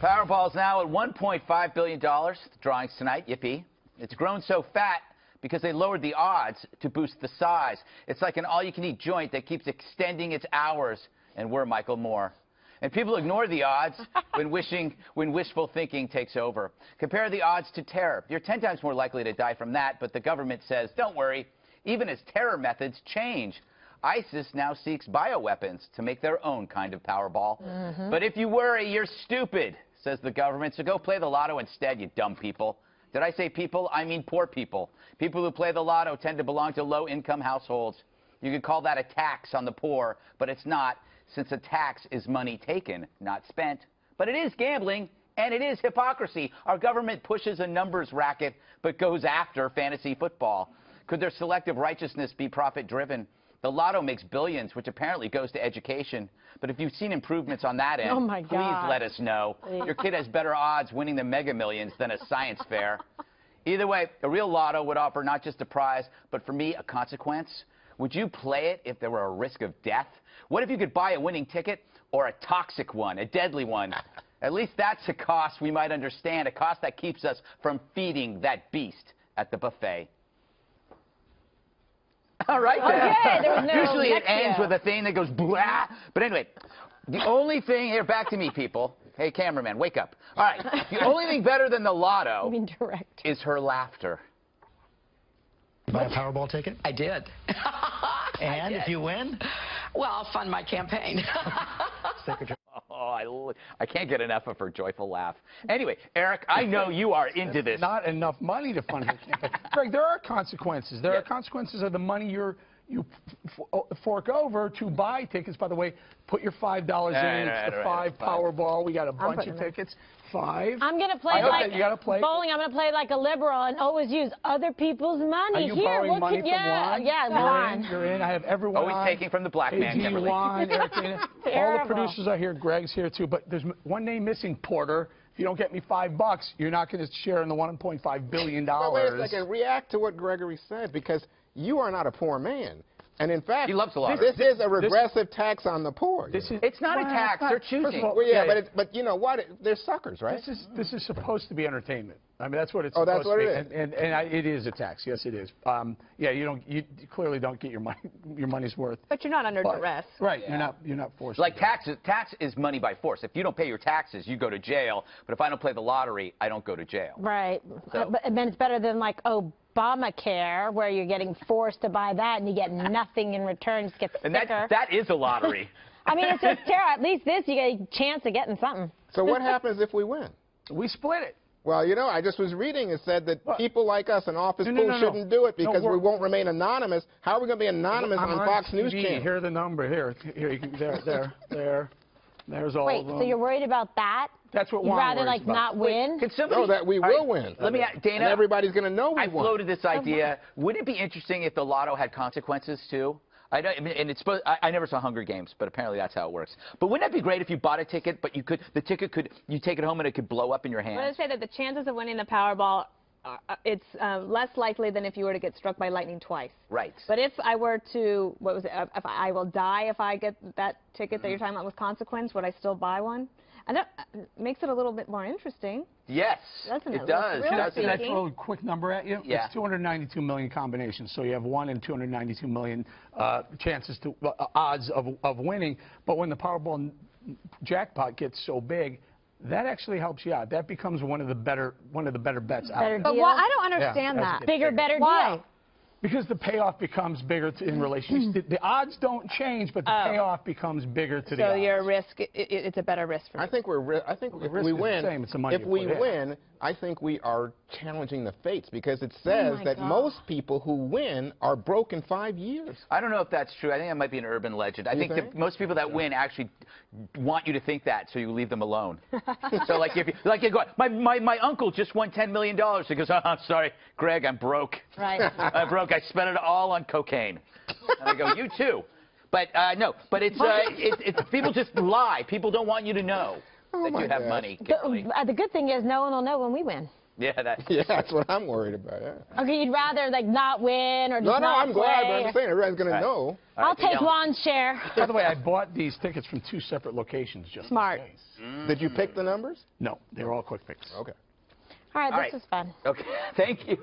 Powerball's now at $1.5 billion. The drawing's tonight. Yippee. It's grown so fat because they lowered the odds to boost the size. It's like an all-you-can-eat joint that keeps extending its hours. And we're Michael Moore. And people ignore the odds when wishful thinking takes over. Compare the odds to terror. You're 10 times more likely to die from that, but the government says, don't worry, even as terror methods change. ISIS now seeks bioweapons to make their own kind of Powerball. But if you worry, you're stupid, says the government, so go play the lotto instead, you dumb people. Did I say people? I mean poor people. People who play the lotto tend to belong to low-income households. You could call that a tax on the poor, but it's not, since a tax is money taken, not spent. But it is gambling, and it is hypocrisy. Our government pushes a numbers racket, but goes after fantasy football. Could their selective righteousness be profit-driven? The lotto makes billions, which apparently goes to education. But if you've seen improvements on that end, please let us know. Your kid has better odds winning the Mega Millions than a science fair. Either way, a real lotto would offer not just a prize, but for me, a consequence. Would you play it if there were a risk of death? What if you could buy a winning ticket or a toxic one, a deadly one? At least that's a cost we might understand, a cost that keeps us from feeding that beast at the buffet. All right, then. There was no Usually it ends with a thing that goes blah. But anyway, the only thing here, back to me, people. Hey, cameraman, wake up. All right, the only thing better than the lotto is her laughter. Buy a Powerball ticket? I did. And if you win? Well, I'll fund my campaign. Oh, I can't get enough of her joyful laugh. Anyway, Eric, I know you are into this. Not enough money to fund her campaign. Greg, there are consequences. There are consequences of the money you fork over to buy tickets. By the way, put your $5 in. It's the $5 Powerball. We got a bunch of tickets. $5. I'm going to play like bowling. I'm going to play like a liberal and always use other people's money. Are you borrowing money from Juan? Yeah, Juan. You're in. I have everyone always on. taking from the black man, Kimberly. Juan, Eric, all the producers are here. Greg's here, too. But there's one name missing, Porter. If you don't get me $5, you're not going to share in the $1.5 billion. Well, wait a second. React to what Gregory said, because you are not a poor man. And in fact, he loves the lottery. This is a regressive tax on the poor. It's not a tax. They're choosing. Well, yeah, but you know what? They're suckers, right? This is supposed to be entertainment. I mean, that's what it's supposed to be. It is. And it is a tax. Yes, it is. Yeah, you clearly don't get your money's worth. But you're not under duress. Right. Yeah. You're not forced. Like taxes. Tax is money by force. If you don't pay your taxes, you go to jail. But if I don't play the lottery, I don't go to jail. Right. So. But then it's better than like Obamacare, where you're getting forced to buy that and you get nothing in return. Just get sicker. And that is a lottery. I mean, it's just terrible. At least this, you get a chance of getting something. So what happens if we win? We split it. Well, you know, I just was reading. It said that people like us in office pools shouldn't do it because we won't remain anonymous. How are we going to be anonymous on Fox News Channel? Here's the number. Here. You can, there. There's all of them. Wait, so you're worried about that? That's what You'd rather like not win? No, that we will win. Let me, Dana. And everybody's going to know we won. I floated this idea. Wouldn't it be interesting if the lotto had consequences too? I never saw Hunger Games, but apparently that's how it works. But wouldn't that be great if you bought a ticket, but you take it home and it could blow up in your hand? I would say that the chances of winning the Powerball, it's less likely than if you were to get struck by lightning twice. Right. But if I were to, if I will die if I get that ticket that you're talking about with consequence, would I still buy one? And that makes it a little bit more interesting. Yes, doesn't it? It does. Can I throw a quick number at you? Yeah. It's 292 million combinations. So you have 1 in 292 million chances to odds of winning. But when the Powerball jackpot gets so big, that actually helps you out. That becomes one of the better bets out there. But I don't understand that. Bigger, better deal. Because the payoff becomes bigger in relation. The odds don't change, but the payoff becomes bigger to the odds. So your risk, it's a better risk for me. I think if we win, if we win, I think we are challenging the fates because it says that most people who win are broke in 5 years. I don't know if that's true. I think that might be an urban legend. I think that most people that win actually want you to think that, so you leave them alone. So like if you go, my uncle just won $10 million. He goes, oh, I'm sorry, Greg, I'm broke. Right. I'm broke. I spent it all on cocaine. And I go, you too. But no, but it's people just lie. People don't want you to know that you have money. The good thing is no one will know when we win. Yeah, that's what I'm worried about. Yeah. Okay, you'd rather like not win or just No, not I'm glad, but play, I'm just saying everybody's going to know. I'll take Ron's share. By the way, I bought these tickets from 2 separate locations just Smart. in case. Did you pick the numbers? No, they were all quick picks. Okay. All right, this is fun. Okay, thank you.